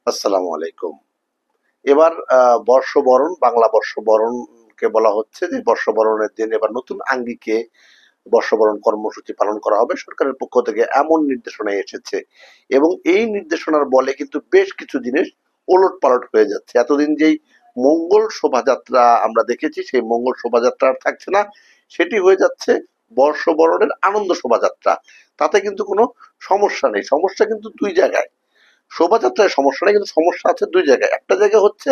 আসসালামু আলাইকুম। এবার বর্ষবরণ, বাংলা বর্ষবরণকে বলা হচ্ছে যে বর্ষবরণের দিন এবার নতুন আঙ্গিকে বর্ষবরণ কর্মসূচি পালন করা হবে। সরকারের পক্ষ থেকে এমন নির্দেশনা এসেছে এবং এই নির্দেশনার বলে কিন্তু বেশ কিছু জিনিস ওলটপালট হয়ে যাচ্ছে। এতদিন যেই মঙ্গল শোভাযাত্রা আমরা দেখেছি সেই মঙ্গল শোভাযাত্রা আর থাকছে না। সেটি হয়ে যাচ্ছে বর্ষবরণের আনন্দ শোভাযাত্রা। তাতে কিন্তু কোনো সমস্যা নেই। সমস্যা কিন্তু ২ জায়গায়। শোভাযাত্রায় সমস্যা নেই, কিন্তু সমস্যা আছে ২ জায়গায়। একটা জায়গা হচ্ছে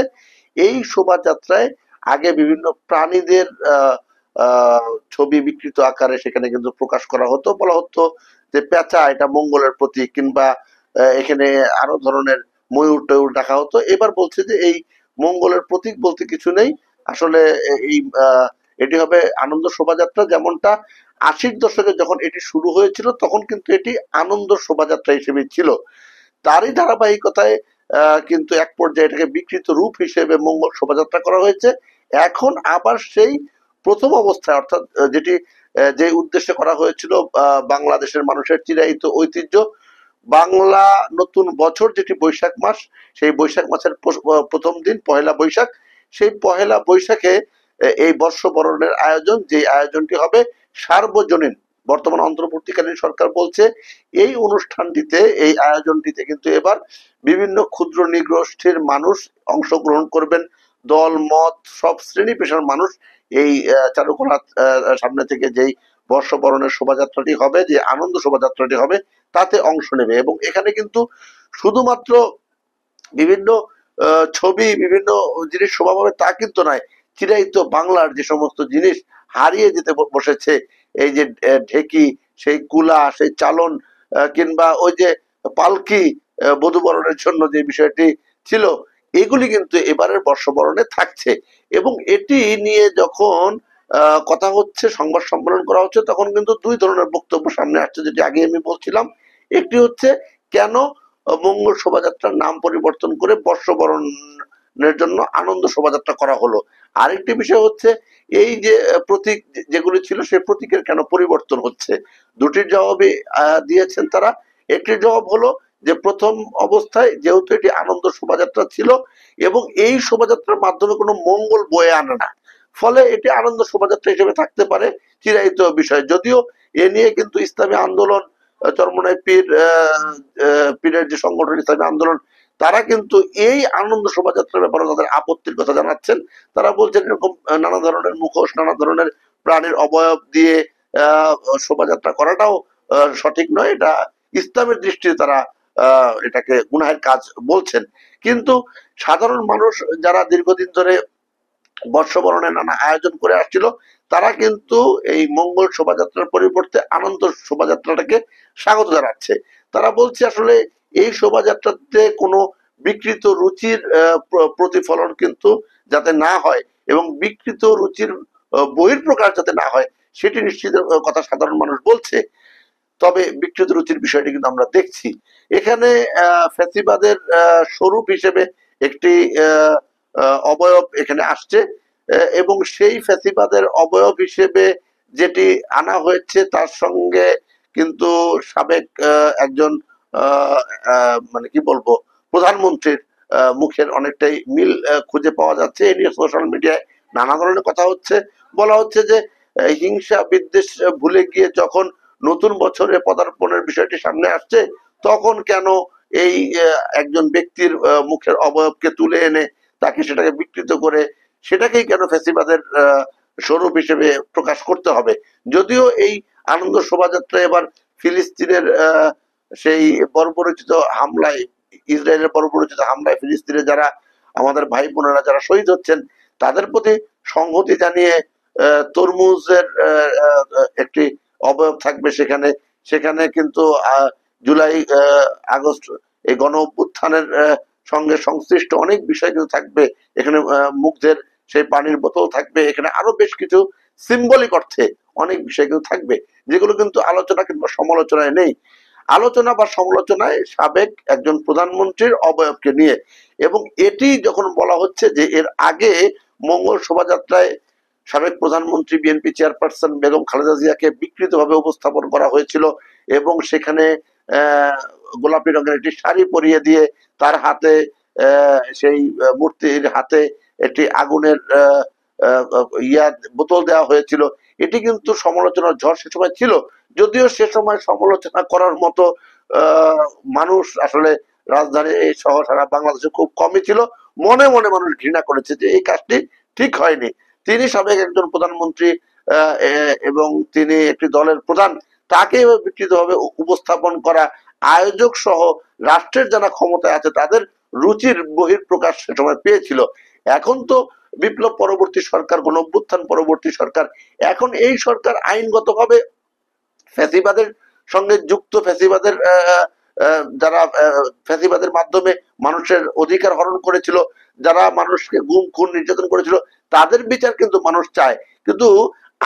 এই শোভাযাত্রায় আগে বিভিন্ন প্রাণীদের ছবি বিকৃত আকারে সেখানে কিন্তু প্রকাশ করা হতো। বলা হতো যে পেঁচা এটা মঙ্গলের প্রতীক, কিংবা এখানে আরো ধরনের ময়ূর-টয়ূর রাখা হতো। এবার বলছে যে এই মঙ্গলের প্রতীক বলতে কিছু নেই। আসলে এই এটি হবে আনন্দ শোভাযাত্রা। যেমনটা ৮০ দশকে যখন এটি শুরু হয়েছিল তখন কিন্তু এটি আনন্দ শোভাযাত্রা হিসেবে ছিল। তারই ধারাবাহিকতায় কিন্তু এক পর্যায়ে এটাকে বিকৃত রূপ হিসেবে মঙ্গল শোভাযাত্রা করা হয়েছে। এখন আবার সেই প্রথম অবস্থায়, অর্থাৎ যেটি যে উদ্দেশ্যে করা হয়েছিল, বাংলাদেশের মানুষের চিরায়ত ঐতিহ্য বাংলা নতুন বছর যেটি বৈশাখ মাস, সেই বৈশাখ মাসের প্রথম দিন পহেলা বৈশাখ। সেই পহেলা বৈশাখে এই বর্ষবরণের আয়োজন, যে আয়োজনটি হবে সার্বজনীন। বর্তমান অন্তর্বর্তীকালীন সরকার বলছে এই অনুষ্ঠানটিতে, এই আয়োজনটিতে কিন্তু এবার বিভিন্ন ক্ষুদ্র নৃগোষ্ঠীর মানুষ অংশগ্রহণ করবেন। দল মত সব শ্রেণী পেশার মানুষ এই চারুকলা সামনে থেকে যেই বর্ষবরণের শোভাযাত্রাটি হবে, যে আনন্দ শোভাযাত্রাটি হবে, তাতে অংশ নেবে। এবং এখানে কিন্তু শুধুমাত্র বিভিন্ন ছবি, বিভিন্ন জিনিস শোভা পাবে তা কিন্তু নয়। চিরায়ত বাংলার যে সমস্ত জিনিস হারিয়ে যেতে বসেছে, এই যে ঢেকি, সেই কুলা, সেই চালন, কিংবা ওই যে পালকি, বধূবরণের জন্য যে বিষয়টি ছিল, এগুলি কিন্তু এবারের বর্ষবরণে থাকছে। এবং এটি নিয়ে যখন কথা হচ্ছে, সংবাদ সম্মেলন করা হচ্ছে, তখন কিন্তু ২ ধরনের বক্তব্য সামনে আসছে, যেটি আগে আমি বলছিলাম। একটি হচ্ছে কেন মঙ্গল শোভাযাত্রার নাম পরিবর্তন করে বর্ষবরণের জন্য আনন্দ শোভাযাত্রা করা হলো। আরেকটি বিষয় হচ্ছে এই যে প্রতীক যেগুলি ছিল সেই প্রতীকের কেন পরিবর্তন হচ্ছে। দুটির জবাবই দিয়েছেন তারা। একটির জবাব হলো যে প্রথম অবস্থায় যেহেতু এটি আনন্দ শোভাযাত্রা ছিল এবং এই শোভাযাত্রার মাধ্যমে কোনো মঙ্গল বয়ে আনে না, ফলে এটি আনন্দ শোভাযাত্রা হিসেবে থাকতে পারে, চিরায়ত বিষয়। যদিও এ নিয়ে কিন্তু ইসলামী আন্দোলন, চরমনাই পীরের যে সংগঠন ইসলামী আন্দোলন, তারা কিন্তু এই আনন্দ শোভাযাত্রার ব্যাপারে তাদের আপত্তির কথা জানাচ্ছেন। তারা বলছেন এরকম নানা ধরনের মুখোশ, নানা ধরনের প্রাণীর অবয়ব দিয়ে শোভাযাত্রা করাটাও সঠিক নয়। এটা ইসলামের দৃষ্টিতে তারা এটাকে গুনাহের কাজ বলছেন। কিন্তু সাধারণ মানুষ যারা দীর্ঘদিন ধরে বর্ষবরণের নানা আয়োজন করে আসছিল, তারা কিন্তু এই মঙ্গল শোভাযাত্রার পরিবর্তে আনন্দ শোভাযাত্রাটাকে স্বাগত জানাচ্ছে। তারা বলছে আসলে এই শোভাযাত্রাতে কোনো বিকৃত রুচির প্রতিফলন কিন্তু যাতে না হয় এবং বিকৃত রুচির বহিঃপ্রকাশ যাতে না হয়, সেটি নিশ্চিতের কথা সাধারণ মানুষ বলছে। তবে বিকৃত রুচির বিষয়টি কিন্তু আমরা দেখছি এখানে। ফ্যাসিবাদের স্বরূপ হিসেবে একটি অবয়ব এখানে আসছে, এবং সেই ফ্যাসিবাদের অবয়ব হিসেবে যেটি আনা হয়েছে তার সঙ্গে কিন্তু সাবেক একজন মানে কি বলবো, প্রধানমন্ত্রীর মুখের অনেকটাই মিল খুঁজে পাওয়া যাচ্ছে। এ নিয়ে সোশ্যাল মিডিয়ায় নানা ধরনের কথা হচ্ছে। বলা হচ্ছে যে হিংসা বিদ্বেষ ভুলে গিয়ে যখন নতুন বছরে পদার্পণের বিষয়টি সামনে আসছে, তখন কেন এই একজন ব্যক্তির মুখের অবয়বকে তুলে এনে তাকে সেটাকে বিকৃত করে সেটাকেই কেন ফ্যাসিবাদের স্বরূপ হিসেবে প্রকাশ করতে হবে। যদিও এই আনন্দ শোভাযাত্রা এবার ফিলিস্তিনের সেই বর্বরচিত হামলায়, ইসরায়েলের বর্বরচিত হামলায় ফিলিস্তিনে যারা আমাদের ভাই বোনেরা যারা শহীদ হচ্ছেন, তাদের প্রতি সংহতি জানিয়ে তরমুজের একটি অবয়ব থাকবে সেখানে। সেখানে কিন্তু জুলাই আগস্ট এই গণ অভ্যুত্থানের সঙ্গে সংশ্লিষ্ট অনেক বিষয় কিন্তু থাকবে এখানে। মুগ্ধের সেই পানির বোতল থাকবে এখানে, আরো বেশ কিছু সিম্বলিক অর্থে অনেক বিষয় কিন্তু থাকবে, যেগুলো কিন্তু আলোচনা কিংবা সমালোচনায় নেই। আলোচনা বা সমালোচনায় সাবেক একজন প্রধানমন্ত্রীর অবয়বকে নিয়ে। এবং এটি যখন বলা হচ্ছে যে এর আগে মঙ্গল শোভাযাত্রায় সাবেক প্রধানমন্ত্রী বিএনপি চেয়ারপারসন বেগম খালেদা জিয়াকে বিকৃতভাবে উপস্থাপন করা হয়েছিল এবং সেখানে গোলাপি রঙের একটি শাড়ি পরিয়ে দিয়ে তার হাতে সেই মূর্তির হাতে একটি আগুনের ইয়া বোতল দেওয়া হয়েছিল, এটি কিন্তু সমালোচনার ঝড় সে সময় ছিল। যদিও সে সময় সমালোচনা করার মতো মানুষ আসলে রাজধানী সহ সারা বাংলাদেশে খুব কমই ছিল। মনে মনে মানুষ ঘৃণা করেছে যে এই কাজটি ঠিক হয়নি। তিনি সাবেক একজন প্রধানমন্ত্রী এবং তিনি একটি দলের প্রধান, তাকে বিকৃতভাবে উপস্থাপন করা, আয়োজক সহ রাষ্ট্রের যারা ক্ষমতায় আছে তাদের রুচির বহিঃপ্রকাশ সে সময় পেয়েছিল। এখন তো বিপ্লব পরবর্তী সরকার, গণঅভ্যুত্থান পরবর্তী সরকার, এখন এই সরকার আইনগতভাবে ফ্যাসিবাদের সঙ্গে যুক্ত, ফ্যাসিবাদের যারা ফ্যাসিবাদের মাধ্যমে মানুষের অধিকার হরণ করেছিল, যারা মানুষকে গুম খুন নির্যাতন করেছিল, তাদের বিচার কিন্তু মানুষ চায়। কিন্তু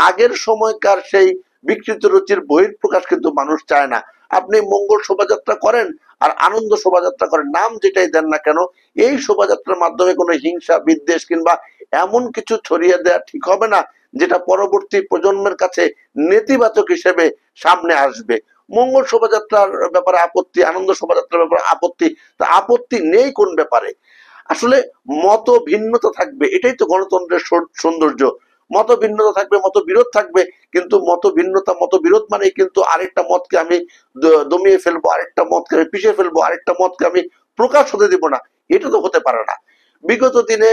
আগের সময়কার সেই বিকৃত রুচির বহিঃপ্রকাশ কিন্তু মানুষ চায় না। আপনি মঙ্গল শোভাযাত্রা করেন আর আনন্দ শোভাযাত্রা করেন, নাম যেটাই দেন না কেন, এই শোভাযাত্রার মাধ্যমে কোনো হিংসা বিদ্বেষ কিংবা এমন কিছু ছড়িয়ে দেওয়া ঠিক হবে না যেটা পরবর্তী প্রজন্মের কাছে নেতিবাচক হিসেবে সামনে আসবে। মঙ্গল শোভাযাত্রার ব্যাপারে আপত্তি, আনন্দ শোভাযাত্রার ব্যাপারে আপত্তি, তা আপত্তি নেই কোন ব্যাপারে? আসলে মত ভিন্নতা থাকবে, এটাই তো গণতন্ত্রের সৌন্দর্য। মত ভিন্নতা থাকবে, মত বিরোধ থাকবে, কিন্তু মত ভিন্নতা, মত বিরোধ মানে কিন্তু আরেকটা মতকে আমি দমিয়ে ফেলবো, আরেকটা মতকে আমি পিছিয়ে ফেলবো, আরেকটা মতকে আমি প্রকাশ হতে দিব না, এটা তো হতে পারে না। বিগত দিনে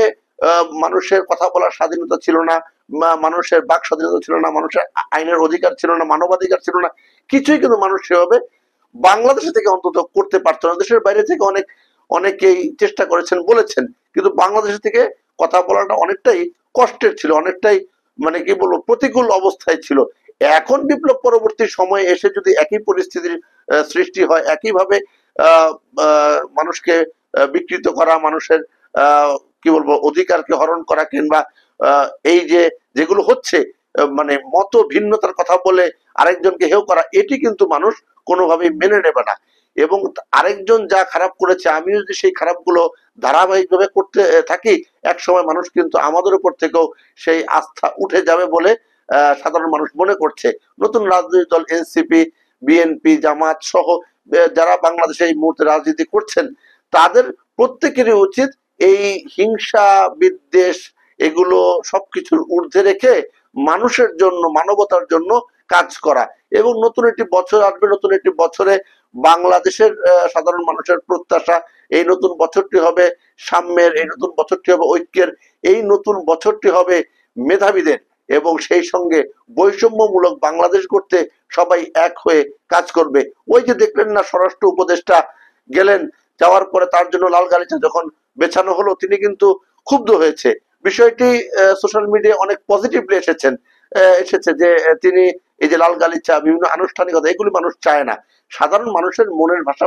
মানুষের কথা বলার স্বাধীনতা ছিল না, মানুষের বাক স্বাধীনতা ছিল না, মানুষের আইনের অধিকার ছিল না, মানবাধিকার ছিল না, কিছুই কিন্তু মানুষ সেভাবে বাংলাদেশ থেকে অন্তত করতে পারতো না। দেশের বাইরে থেকে অনেকেই চেষ্টা করেছেন, বলেছেন, কিন্তু বাংলাদেশ থেকে কথা বলাটা অনেকটাই কষ্টের ছিল, অনেকটাই মানে কি বলবো প্রতিকূল অবস্থায় ছিল। এখন বিপ্লব পরবর্তী সময়ে এসে যদি একই পরিস্থিতির সৃষ্টি হয়, একইভাবে মানুষকে বিকৃত করা, মানুষের কি বলবো অধিকারকে হরণ করা, কিংবা এই যে যেগুলো হচ্ছে মানে মত ভিন্নতার কথা বলে আরেকজনকে হেয় করা, এটি কিন্তু মানুষ কোনোভাবেই মেনে নেবে না। এবং আরেকজন যা খারাপ করেছে, আমি যদি সেই খারাপগুলো ধারাবাহিকভাবে করতে থাকি, এক সময় মানুষ কিন্তু আমাদের উপর থেকেও সেই আস্থা উঠে যাবে বলে সাধারণ মানুষ মনে করছে। নতুন রাজনৈতিক দল এনসিপি, বিএনপি, জামাত সহ যারা বাংলাদেশে এই মুহূর্তে রাজনীতি করছেন, তাদের প্রত্যেকেরই উচিত এই হিংসা বিদ্বেষ এগুলো সবকিছুর ঊর্ধ্বে রেখে মানুষের জন্য, মানবতার জন্য কাজ করা। এবং নতুন একটি বছর আসবে, নতুন একটি বছরে বাংলাদেশের সাধারণ মানুষের প্রত্যাশা, এই নতুন বছরটি হবে সাম্যের, এই নতুন বছরটি হবে ঐক্যের, এই নতুন বছরটি হবে মেধাবীদের, এবং সেই সঙ্গে বৈষম্যমূলক বাংলাদেশ করতে সবাই এক হয়ে কাজ করবে। ওই যে দেখলেন না, স্বরাষ্ট্র উপদেষ্টা গেলেন, যাওয়ার পরে তার জন্য লাল গালিচা যখন বেছানো হলো, তিনি কিন্তু ক্ষুব্ধ হয়েছে। বিষয়টি সোশ্যাল মিডিয়ায় অনেক পজিটিভলি এসেছে যে তিনি এই যে লাল গালিচা, বিভিন্ন আনুষ্ঠানিকতা, এগুলি মানুষ চায় না। সাধারণ মানুষের মনের ভাষা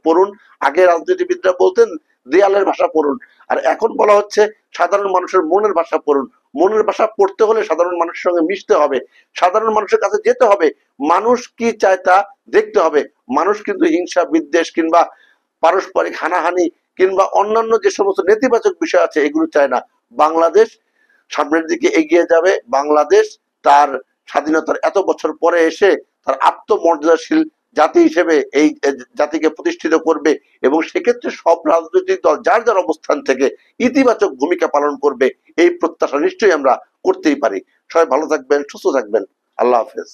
পড়ুন। আগে রাজনীতিবিদরা বলতেন দেয়ালের ভাষা পড়ুন, আর এখন বলা হচ্ছে সাধারণ মানুষের মনের ভাষা পড়ুন। মনের ভাষা পড়তে হলে সাধারণ মানুষের সঙ্গে মিশতে হবে, সাধারণ মানুষের কাছে যেতে হবে, মানুষ কি চায় তা দেখতে হবে। মানুষ কিন্তু হিংসা বিদ্বেষ কিংবা পারস্পরিক হানাহানি কিংবা অন্যান্য যে সমস্ত নেতিবাচক বিষয় আছে এগুলো চায় না। বাংলাদেশ সামনের দিকে এগিয়ে যাবে, বাংলাদেশ তার স্বাধীনতার এত বছর পরে এসে তার আত্মমর্যাদাশীল জাতি হিসেবে এই জাতিকে প্রতিষ্ঠিত করবে, এবং সেক্ষেত্রে সব রাজনৈতিক দল যার যার অবস্থান থেকে ইতিবাচক ভূমিকা পালন করবে, এই প্রত্যাশা নিশ্চয়ই আমরা করতেই পারি। সবাই ভালো থাকবেন, সুস্থ থাকবেন, আল্লাহ হাফেজ।